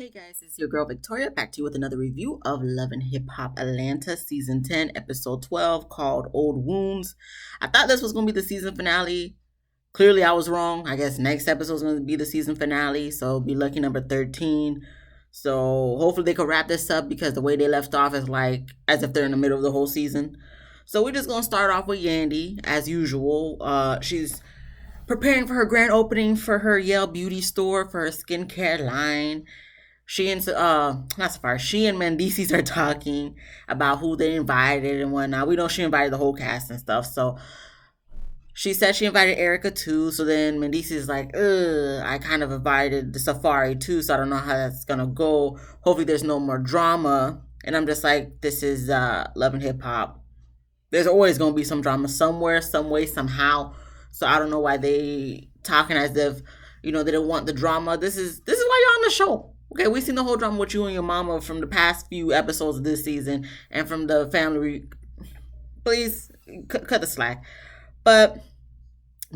Hey guys, it's your girl Victoria back to you with another review of Love and Hip Hop Atlanta Season 10, Episode 12 called Old Wounds. I thought this was going to be the season finale. Clearly, I was wrong. I guess next episode is going to be the season finale, so be lucky number 13. So hopefully they can wrap this up because the way they left off is like as if they're in the middle of the whole season. So we're just going to start off with Yandy as usual. She's preparing for her grand opening for her Yale Beauty store for her skincare line. She and not Safari, she and Mendices are talking about who they invited and whatnot. We know she invited the whole cast and stuff. So she said she invited Erica too. So then Mendices is like, I kind of invited the Safari too. So I don't know how that's gonna go. Hopefully there's no more drama. And I'm just like, this is Love and Hip Hop. There's always gonna be some drama somewhere, some way, somehow. So I don't know why they talking as if they don't want the drama. This is why you're on the show. Okay, we've seen the whole drama with you and your mama from the past few episodes of this season and from the family. Please cut the slack. But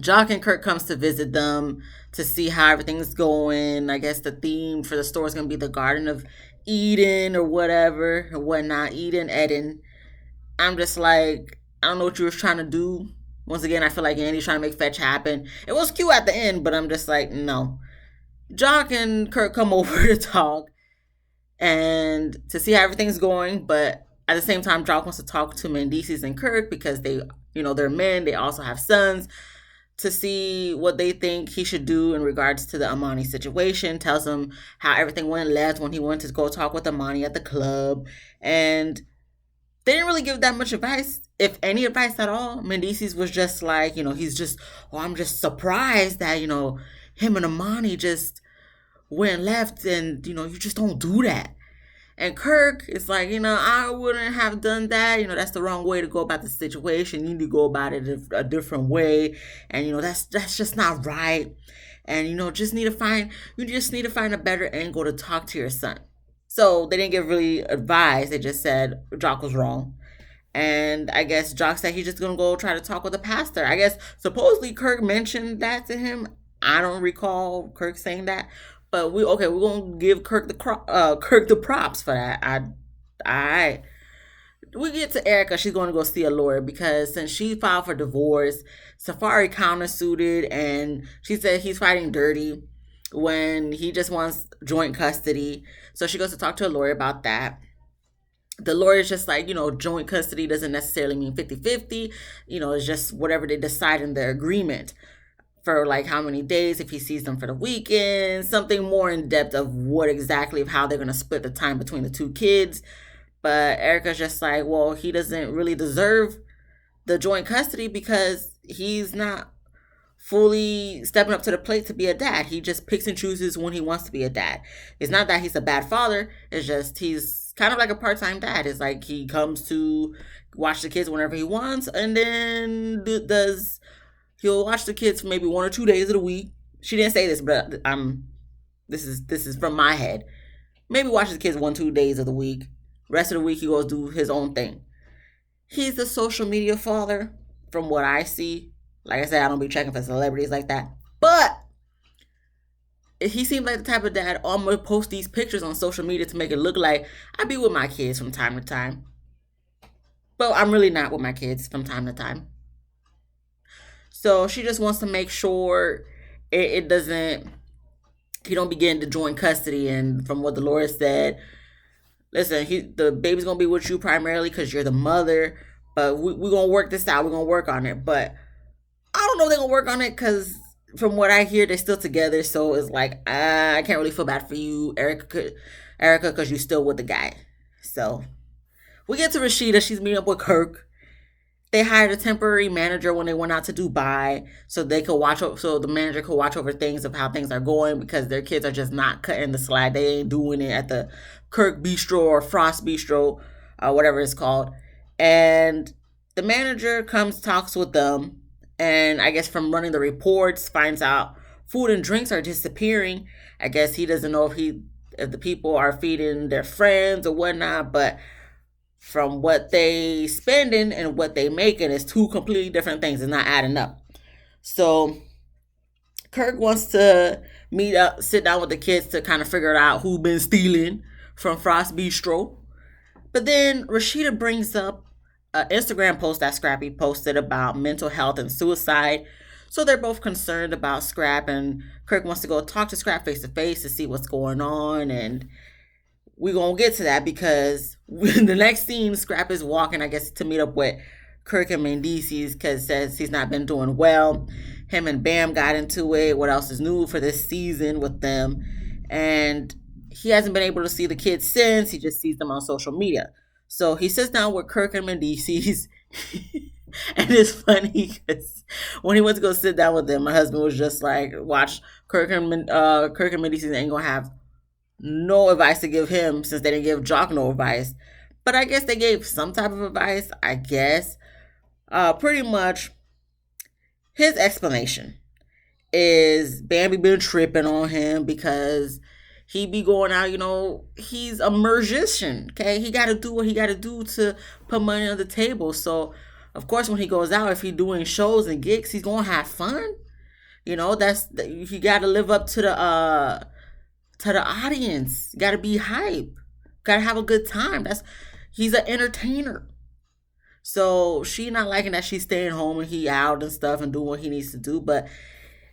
Jock and Kirk comes to visit them to see how everything's going. I guess the theme for the store is gonna be the Garden of Eden or whatever or whatnot. Eden. I'm just like, I don't know what you were trying to do. Once again, I feel like Andy's trying to make fetch happen. It was cute at the end, but I'm just like, no. Jock and Kurt come over to talk and to see how everything's going, but at the same time, Jock wants to talk to Mendices and Kirk because they're men, they also have sons, to see what they think he should do in regards to the Amani situation. Tells him how everything went left when he went to go talk with Amani at the club. And they didn't really give that much advice, if any advice at all. Mendices was just like, he's just, I'm just surprised that, him and Amani just went left and, you just don't do that. And Kirk is like, I wouldn't have done that. That's the wrong way to go about the situation. You need to go about it a different way. And, that's just not right. And, you just need to find a better angle to talk to your son. So they didn't give really advice. They just said Jock was wrong. And I guess Jock said he's just going to go try to talk with the pastor. I guess supposedly Kirk mentioned that to him. I don't recall Kirk saying that. But we're gonna give Kirk the props for that. I we get to Erica. She's going to go see a lawyer because since she filed for divorce, Safari countersuited and she said he's fighting dirty when he just wants joint custody. So she goes to talk to a lawyer about that. The lawyer's just like, joint custody doesn't necessarily mean 50-50. It's just whatever they decide in their agreement for like how many days, if he sees them for the weekend, something more in depth of how they're going to split the time between the two kids. But Erica's just like, well, he doesn't really deserve the joint custody because he's not fully stepping up to the plate to be a dad. He just picks and chooses when he wants to be a dad. It's not that he's a bad father. It's just he's kind of like a part-time dad. It's like he comes to watch the kids whenever he wants and then he'll watch the kids for maybe 1 or 2 days of the week. She didn't say this, but this is from my head. Maybe watch the kids 1-2 days of the week. Rest of the week he goes do his own thing. He's the social media father, from what I see. Like I said, I don't be checking for celebrities like that. But he seemed like the type of dad, I'm gonna post these pictures on social media to make it look like I be with my kids from time to time. But I'm really not with my kids from time to time. So she just wants to make sure it doesn't, he don't begin to join custody. And from what the lawyer said, listen, the baby's gonna be with you primarily because you're the mother. But we're gonna work this out. We're gonna work on it. But I don't know if they're gonna work on it because from what I hear, they're still together. So it's like I can't really feel bad for you, Erica, because you're still with the guy. So we get to Rashida. She's meeting up with Kirk. They hired a temporary manager when they went out to Dubai, so the manager could watch over things of how things are going because their kids are just not cutting the slack. They ain't doing it at the Kirk Bistro or Frost Bistro, whatever it's called. And the manager comes, talks with them, and I guess from running the reports, finds out food and drinks are disappearing. I guess he doesn't know if the people are feeding their friends or whatnot, but from what they spending and what they making is two completely different things. It's not adding up. So Kirk wants to sit down with the kids to kind of figure out who been stealing from Frost Bistro. But then Rashida brings up an Instagram post that Scrappy posted about mental health and suicide. So they're both concerned about Scrap, and Kirk wants to go talk to Scrap face to face to see what's going on. And we're going to get to that because the next scene, Scrap is walking, I guess, to meet up with Kirk and Mendices because says he's not been doing well. Him and Bam got into it. What else is new for this season with them? And he hasn't been able to see the kids since. He just sees them on social media. So he sits down with Kirk and Mendices. And it's funny because when he went to go sit down with them, my husband was just like, watch, Kirk and Mendices ain't going to have no advice to give him since they didn't give Jock no advice. But I guess they gave some type of advice, I guess. Pretty much, his explanation is Bambi been tripping on him because he be going out, he's a magician, okay? He got to do what he got to do to put money on the table. So, of course, when he goes out, if he's doing shows and gigs, he's going to have fun. He got to live up to the audience. Got to be hype. Got to have a good time. He's an entertainer. So she not liking that she's staying home and he out and stuff and doing what he needs to do. But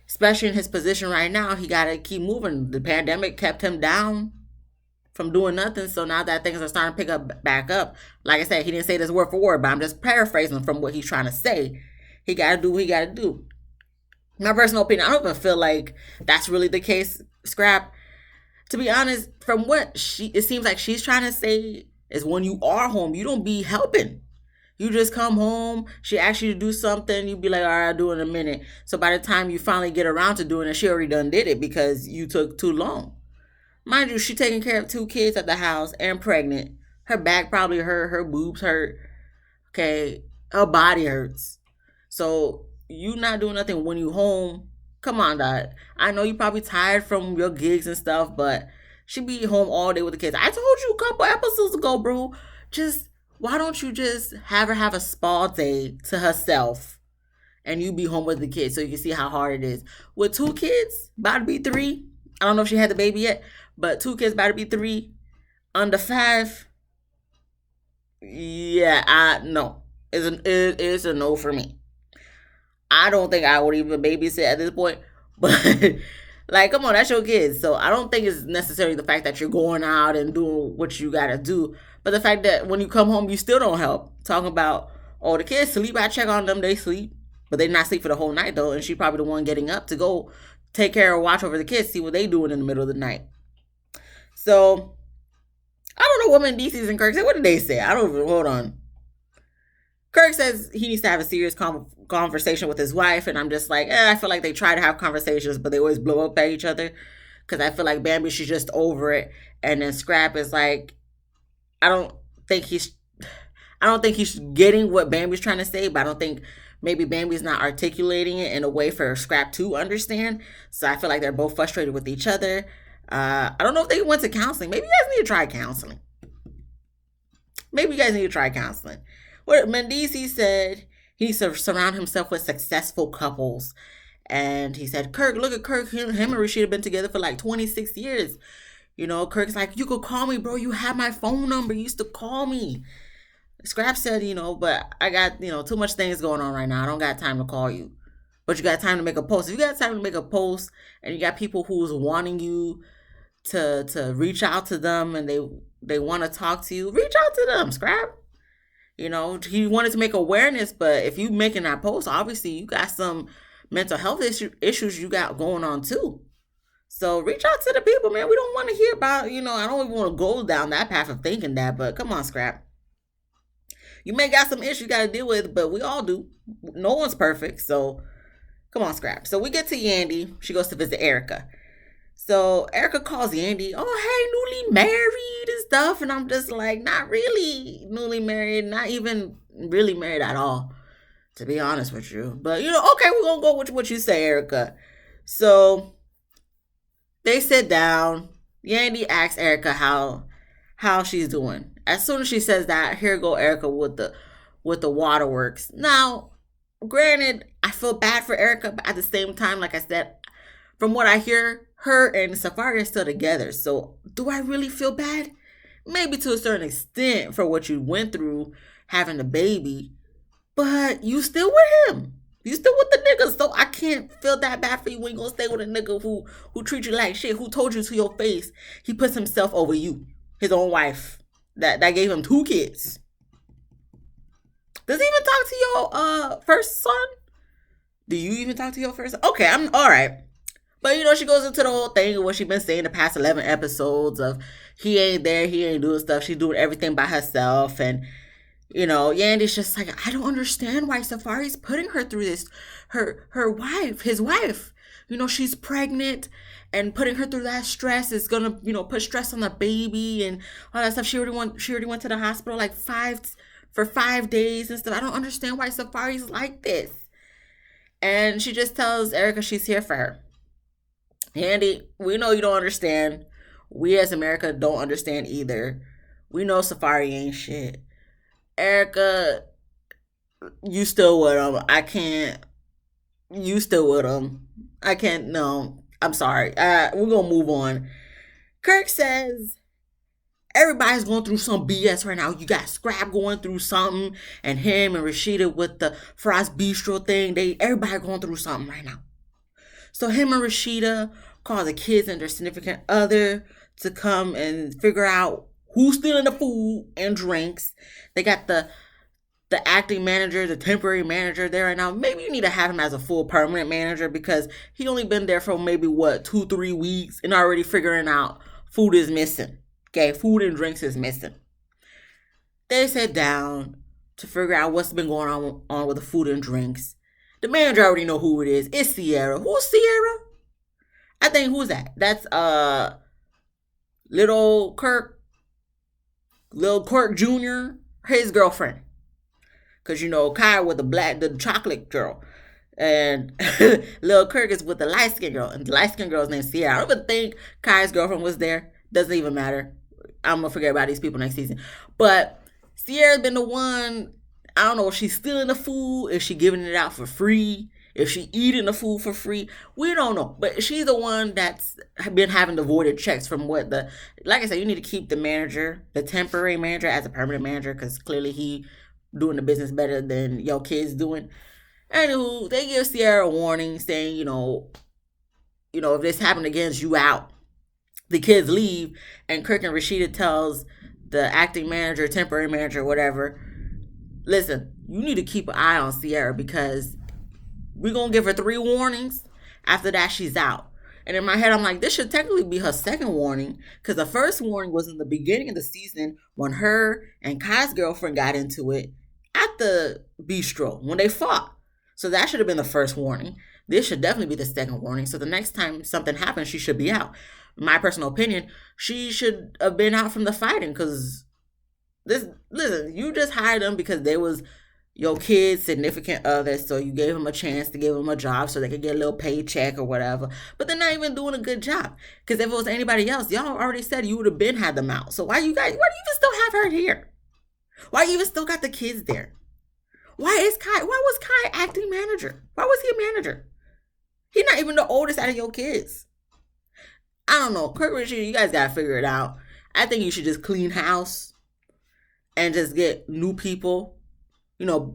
especially in his position right now, he got to keep moving. The pandemic kept him down from doing nothing. So now that things are starting to pick up back up, like I said, he didn't say this word for word, but I'm just paraphrasing from what he's trying to say. He got to do what he got to do. My personal opinion, I don't even feel like that's really the case, Scrap. To be honest, from what it seems like she's trying to say is when you are home, you don't be helping. You just come home, she asks you to do something, you be like, all right, I'll do it in a minute. So by the time you finally get around to doing it, she already done did it because you took too long. Mind you, she taking care of 2 kids at the house and pregnant. Her back probably hurt, her boobs hurt, okay, her body hurts. So you not doing nothing when you home. Come on, dog. I know you probably tired from your gigs and stuff, but she be home all day with the kids. I told you a couple episodes ago, bro. Why don't you just have her have a spa day to herself and you be home with the kids so you can see how hard it is? With 2 kids, about to be 3. I don't know if she had the baby yet, but 2 kids about to be 3. Under 5. Yeah, no. It's a no for me. I don't think I would even babysit at this point. But, like, come on, that's your kids. So I don't think it's necessarily the fact that you're going out and doing what you got to do. But the fact that when you come home, you still don't help. Talking about, the kids sleep. I check on them. They sleep. But they not sleep for the whole night, though. And she probably the one getting up to go take care or watch over the kids, see what they doing in the middle of the night. So, I don't know what Mendices and Kirk said. What did they say? I don't even, hold on. Kirk says he needs to have a serious conversation with his wife, and I'm just like, I feel like they try to have conversations, but they always blow up at each other, because I feel like Bambi, she's just over it, and then Scrap is like, I don't think he's getting what Bambi's trying to say, but I don't think maybe Bambi's not articulating it in a way for Scrap to understand, so I feel like they're both frustrated with each other. I don't know if they went to counseling. Maybe you guys need to try counseling. What Mendices said, he needs to surround himself with successful couples. And he said, Kirk, look at Kirk. Him and Rashida have been together for like 26 years. Kirk's like, you could call me, bro. You have my phone number. You used to call me. Scrap said, but I got, too much things going on right now. I don't got time to call you. But you got time to make a post. If you got time to make a post and you got people who's wanting you to reach out to them and they want to talk to you, reach out to them, Scrap. He wanted to make awareness, but if you making that post, obviously you got some mental health issues you got going on too. So reach out to the people, man. We don't want to hear about, I don't even want to go down that path of thinking that, but come on, Scrap. You may got some issues you got to deal with, but we all do. No one's perfect, so come on, Scrap. So we get to Yandy. She goes to visit Erica. So Erica calls Yandy, hey, newly married and stuff. And I'm just like, not really newly married, not even really married at all, to be honest with you. But, okay, we're going to go with what you say, Erica. So they sit down. Yandy asks Erica how she's doing. As soon as she says that, here go Erica with the waterworks. Now, granted, I feel bad for Erica, but at the same time, like I said, from what I hear, her and Safari are still together. So do I really feel bad? Maybe to a certain extent for what you went through having a baby, but you still with him. You still with the nigga, so I can't feel that bad for you when you gonna stay with a nigga who treats you like shit, who told you to your face he puts himself over you, his own wife, that gave him 2 kids. Does he even talk to your first son? Do you even talk to your first son? Okay, I'm all right. But she goes into the whole thing of what she's been saying the past 11 episodes of he ain't there, he ain't doing stuff, she's doing everything by herself. And Yandy's just like, I don't understand why Safari's putting her through this. Her wife, his wife, she's pregnant, and putting her through that stress is gonna, put stress on the baby and all that stuff. She already went to the hospital like 5 days and stuff. I don't understand why Safari's like this. And she just tells Erica she's here for her. Yandy, we know you don't understand. We as America don't understand either. We know Safari ain't shit. Erica, you still with him. I can't. You still with him. I can't. No, I'm sorry. We're going to move on. Kirk says everybody's going through some BS right now. You got Scrap going through something, and him and Rashida with the Frost Bistro thing. Everybody going through something right now. So him and Rashida call the kids and their significant other to come and figure out who's stealing the food and drinks. They got the acting manager, the temporary manager there right now. Maybe you need to have him as a full permanent manager because he only been there for maybe 2-3 weeks and already figuring out food is missing. Okay, food and drinks is missing. They sat down to figure out what's been going on with the food and drinks. The manager already know who it is. It's Sierra. Who's Sierra? I think who's that? That's little Kirk Jr., his girlfriend. Because Kai with the chocolate girl. And Lil Kirk is with the light skinned girl. And the light skinned girl's named Sierra. I don't even think Kai's girlfriend was there. Doesn't even matter. I'm gonna forget about these people next season. But Sierra's been the one. I don't know if she's stealing the food, if she's giving it out for free, if she's eating the food for free. We don't know. But she's the one that's been having the voided checks from like I said, you need to keep the manager, the temporary manager, as a permanent manager because clearly he doing the business better than your kids doing. Anywho, they give Sierra a warning saying, if this happened again, you out. The kids leave, and Kirk and Rashida tells the acting manager, temporary manager, whatever, listen, you need to keep an eye on Sierra because we're going to give her 3 warnings. After that, she's out. And in my head, I'm like, this should technically be her second warning because the first warning was in the beginning of the season when her and Kai's girlfriend got into it at the bistro when they fought. So that should have been the first warning. This should definitely be the second warning. So the next time something happens, she should be out. My personal opinion, she should have been out from the fighting because listen, you just hired them because they was your kid's significant other, so you gave them a chance to give them a job so they could get a little paycheck or whatever. But they're not even doing a good job because if it was anybody else, y'all already said you would have been had them out. So why do you even still have her here? Why you even still got the kids there? Why was Kai acting manager? Why was he a manager? He's not even the oldest out of your kids. I don't know. Kirk Richard, you guys got to figure it out. I think you should just clean house and just get new people.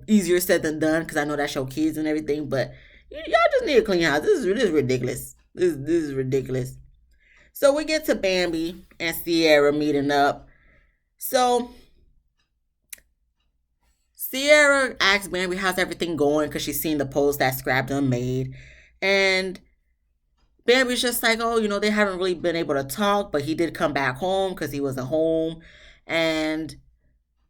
Easier said than done because I know that's your kids and everything. But y'all just need a clean house. This is ridiculous. This is ridiculous. So we get to Bambi and Sierra meeting up. So Sierra asks Bambi how's everything going because she's seen the post that Scrap done made. And Bambi's just like, oh, they haven't really been able to talk, but he did come back home because he wasn't home. And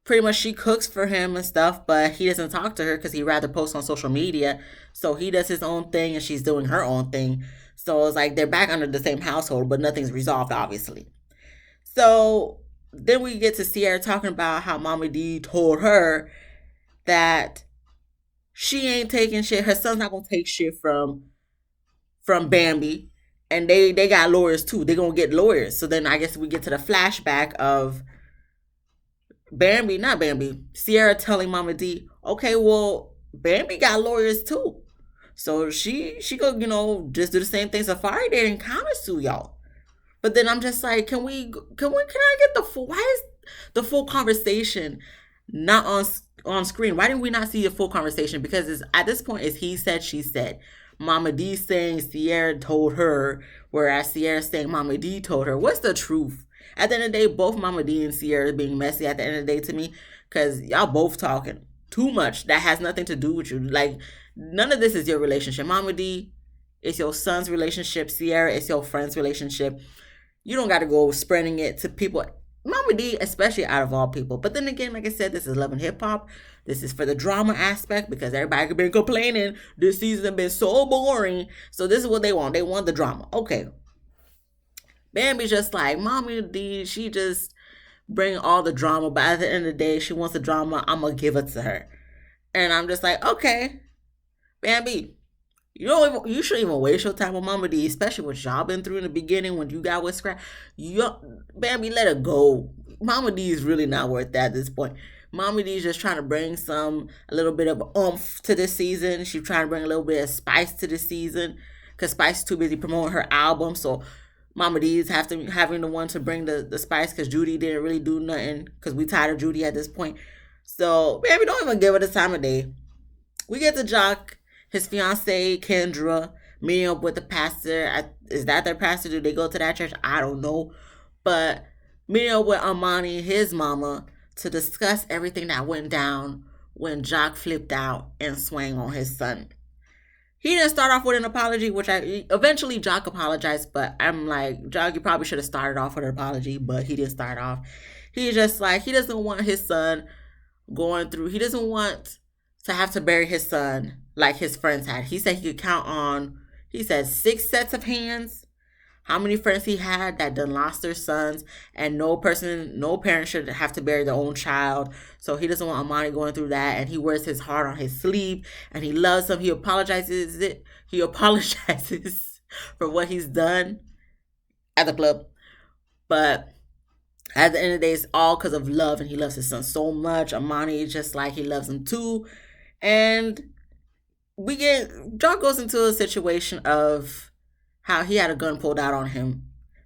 pretty much she cooks for him and stuff, but he doesn't talk to her because he'd rather post on social media. So he does his own thing and she's doing her own thing. So it's like they're back under the same household, but nothing's resolved, obviously. So then we get to Sierra talking about how Mama D told her that she ain't taking shit. Her son's not going to take shit from Bambi, and they got lawyers too. They're gonna get lawyers. So then I guess we get to the flashback of Sierra telling Mama D, okay, well, Bambi got lawyers too. So she could, just do the same thing Safari did and countersue y'all. But then I'm just like, can I get the full? Why is the full conversation not on screen? Why didn't we not see a full conversation? Because at this point, it's he said, she said. Mama D saying Sierra told her, whereas Sierra saying Mama D told her. What's the truth? At the end of the day, both Mama D and Sierra being messy at the end of the day to me, because y'all both talking too much that has nothing to do with you. Like, none of this is your relationship. Mama D, it's your son's relationship. Sierra, it's your friend's relationship. You don't got to go spreading it to people. Mama D, especially out of all people. But then again, like I said, this is Love and Hip Hop. This is for the drama aspect because everybody could be complaining this season has been so boring. So this is what they want. They want the drama. Okay. Bambi's just like, Mama D, she just bring all the drama. But at the end of the day, she wants the drama. I'm going to give it to her. And I'm just like, okay, Bambi, you shouldn't even waste your time with Mama D, especially what y'all been through in the beginning when you got with Scrap. Bambi, let it go. Mama D is really not worth that at this point. Mama D is just trying to bring a little bit of oomph to this season. She's trying to bring a little bit of spice to this season because Spice is too busy promoting her album. So Mama D is having the one to bring the spice because Judy didn't really do nothing because we tired of Judy at this point. So, baby, don't even give her the time of day. We get to Jock, his fiancee, Kendra, meeting up with the pastor. Is that their pastor? Do they go to that church? I don't know. But meeting up with Amani, his mama, to discuss everything that went down when Jock flipped out and swang on his son. He didn't start off with an apology, which eventually Jock apologized, but I'm like, Jock, you probably should have started off with an apology, but he didn't start off. He's just like, he doesn't want his son going through, he doesn't want to have to bury his son like his friends had. He said he could count on, he said 6 sets of hands, how many friends he had that done lost their sons, and no parent should have to bury their own child. So he doesn't want Amani going through that, and he wears his heart on his sleeve, and he loves him. He apologizes for what he's done at the club. But at the end of the day, it's all because of love, and he loves his son so much. Amani is just like he loves him too. And Jock goes into a situation of how he had a gun pulled out on him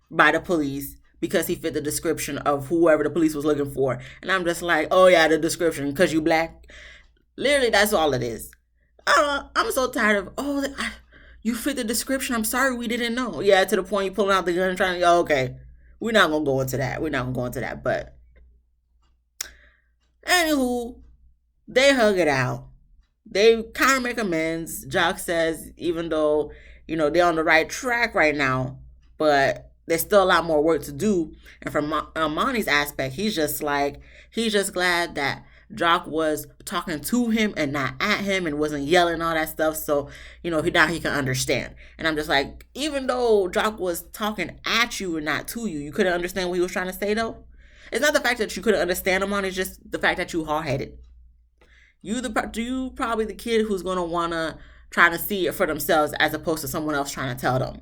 by the police because he fit the description of whoever the police was looking for. And I'm just like, oh yeah, the description, because you black. Literally, that's all it is. I'm so tired of, you fit the description. I'm sorry, we didn't know. Yeah, to the point you pulling out the gun and trying to, okay, we're not going to go into that. But anywho, they hug it out. They kind of make amends. Jock says, even though they're on the right track right now, but there's still a lot more work to do. And from Amani's aspect, he's just glad that Jock was talking to him and not at him and wasn't yelling all that stuff. So, now he can understand. And I'm just like, even though Jock was talking at you and not to you, you couldn't understand what he was trying to say though. It's not the fact that you couldn't understand Amani, it's just the fact that you hard-headed. You probably the kid who's going to want to trying to see it for themselves as opposed to someone else trying to tell them.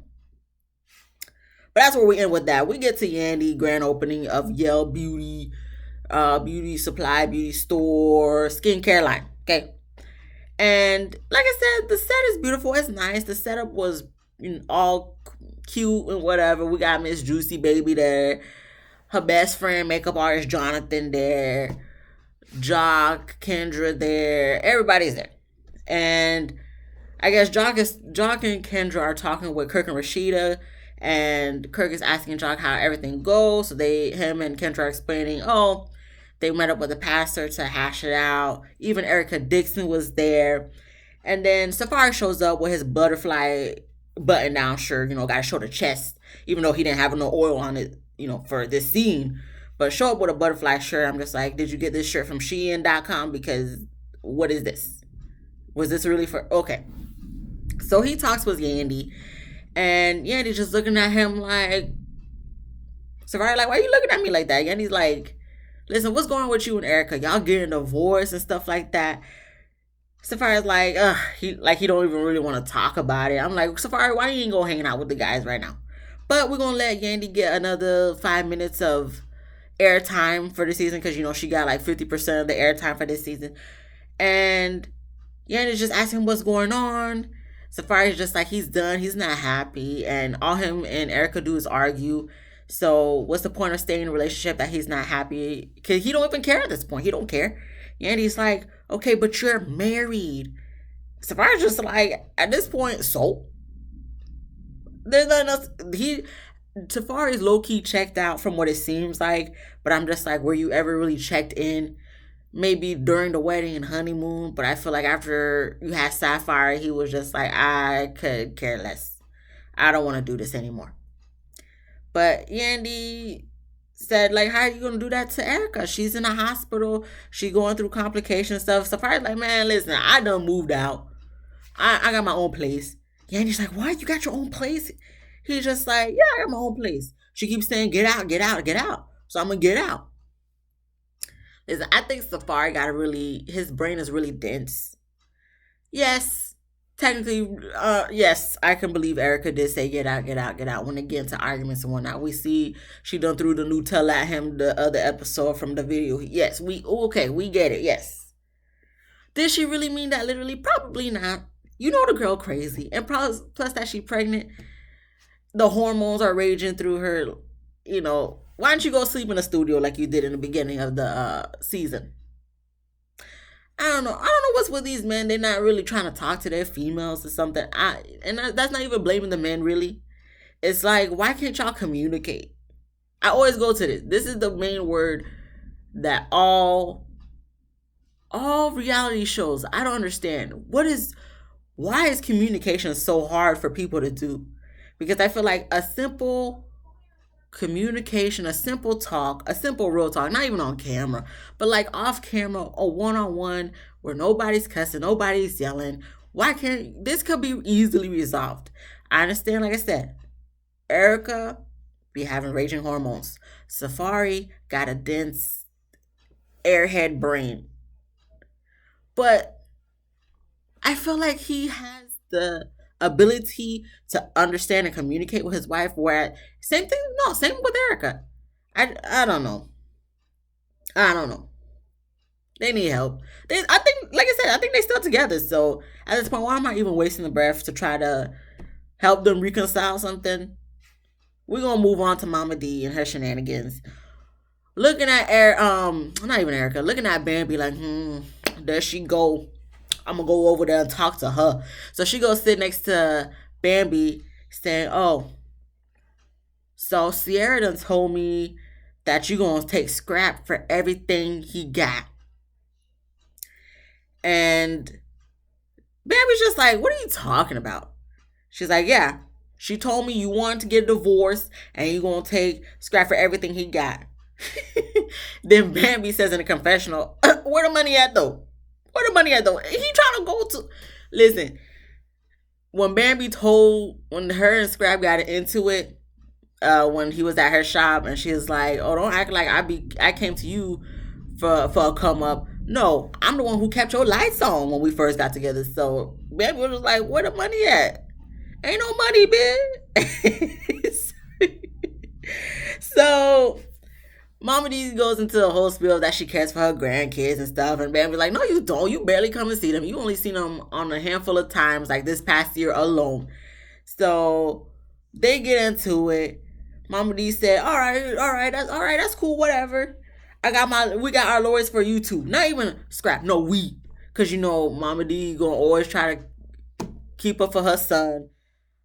But that's where we end with that. We get to Yandy, grand opening of Yale Beauty, beauty supply, beauty store, skincare line. Okay. And like I said, the set is beautiful. It's nice. The setup was all cute and whatever. We got Miss Juicy Baby there. Her best friend, makeup artist Jonathan there. Jock, Kendra there. Everybody's there. And I guess Jock and Kendra are talking with Kirk and Rashida, and Kirk is asking Jock how everything goes. So him and Kendra are explaining, they met up with the pastor to hash it out. Even Erica Dixon was there. And then Safari shows up with his butterfly button-down shirt, got to show the chest, even though he didn't have no oil on it, for this scene. But show up with a butterfly shirt. I'm just like, did you get this shirt from Shein.com? Because what is this? Was this really for... Okay. So he talks with Yandy, and Yandy's just looking at him like, Safari like, why are you looking at me like that? Yandy's like, listen, what's going on with you and Erica? Y'all getting divorced and stuff like that. Safari's like, he don't even really want to talk about it. I'm like, Safari, why you ain't go hanging out with the guys right now? But we're going to let Yandy get another 5 minutes of airtime for the season because, she got like 50% of the airtime for this season. And Yandy's just asking what's going on. Safari's just like, he's done. He's not happy. And all him and Erica do is argue. So what's the point of staying in a relationship that he's not happy? Because he don't even care at this point. He don't care. And he's like, okay, but you're married. Safari's just like, at this point, so? There's nothing else. Safari's low key checked out from what it seems like, but I'm just like, were you ever really checked in? Maybe during the wedding and honeymoon, but I feel like after you had Sapphire, he was just like, I could care less. I don't want to do this anymore. But Yandy said, like, how are you gonna do that to Erica? She's in a hospital. She going through complication stuff. Safari's like, man, listen, I done moved out. I got my own place. Yandy's like, what? You got your own place? He's just like, yeah, I got my own place. She keeps saying, get out, get out, get out. So I'm gonna get out. Listen, I think Safari got his brain is really dense. Yes, technically, yes, I can believe Erica did say get out, get out, get out when they get into arguments and whatnot. We see she done threw the Nutella at him the other episode from the video. Yes, we get it. Yes. Did she really mean that literally? Probably not. You know the girl crazy. And plus that she pregnant. The hormones are raging through her. You know, why don't you go sleep in a studio like you did in the beginning of the season? I don't know. I don't know what's with these men. They're not really trying to talk to their females or something. That's not even blaming the men really. It's like, why can't y'all communicate? I always go to this. This is the main word that all reality shows. I don't understand. Why is communication so hard for people to do? Because I feel like a simple communication, a simple talk, a simple real talk, not even on camera, but like off camera, a one-on-one where nobody's cussing, nobody's yelling. Why can't this could be easily resolved? I understand, like I said, Erica be having raging hormones. Safari got a dense airhead brain. But I feel like he has the ability to understand and communicate with his wife, where same with Erica. I don't know. I don't know. They need help. I think, like I said, I think they still together. So at this point, why am I even wasting the breath to try to help them reconcile something? We're gonna move on to Mama D and her shenanigans. Looking at not even Erica, looking at Bambi like, there she go. I'm gonna go over there and talk to her. So she goes sit next to Bambi, saying, oh, so Sierra done told me that you gonna take Scrap for everything he got. And Bambi's just like, what are you talking about? She's like, yeah, she told me you wanted to get a divorce and you gonna take Scrap for everything he got. Then Bambi says in a confessional, where the money at though? Where the money at though? He trying to go to... Listen, when her and Scrap got into it, when he was at her shop and she was like, oh, don't act like I came to you for a come up. No, I'm the one who kept your lights on when we first got together. So Bambi was like, where the money at? Ain't no money, bitch. So Mama D goes into the whole spiel that she cares for her grandkids and stuff, and Bambi's like, no, you don't. You barely come and see them. You only seen them on a handful of times, like this past year alone. So they get into it. Mama D said, all right, that's cool, whatever. We got our lawyers for you too. Not even Scrap, no, we. Because you know Mama D gonna always try to keep up for her son.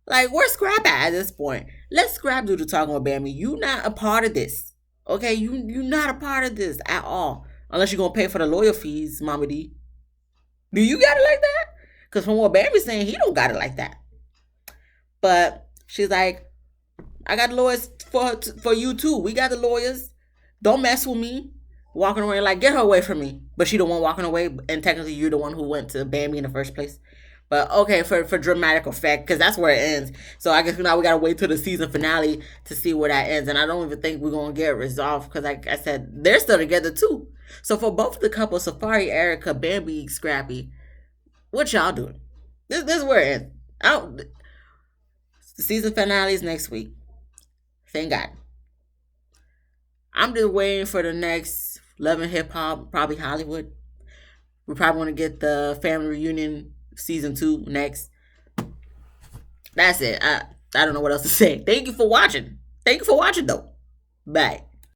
Like, where's Scrap at this point? Let Scrap do the talking with Bambi. You not a part of this. Okay, you not a part of this at all. Unless you're going to pay for the lawyer fees, Mama D. Do you got it like that? Because from what Bambi's saying, he don't got it like that. But she's like, I got lawyers for you too. We got the lawyers. Don't mess with me. Walking away like, get her away from me. But she the one walking away, and technically you're the one who went to Bambi in the first place. But okay, for dramatic effect, because that's where it ends. So I guess now we got to wait till the season finale to see where that ends. And I don't even think we're going to get it resolved because, like I said, they're still together too. So for both of the couples, Safari, Erica, Bambi, Scrappy, what y'all doing? This is where it ends. The season finale is next week. Thank God. I'm just waiting for the next Love and Hip Hop, probably Hollywood. We probably want to get the family reunion season 2 next. That's it. I don't know what else to say. Thank you for watching. Thank you for watching, though. Bye.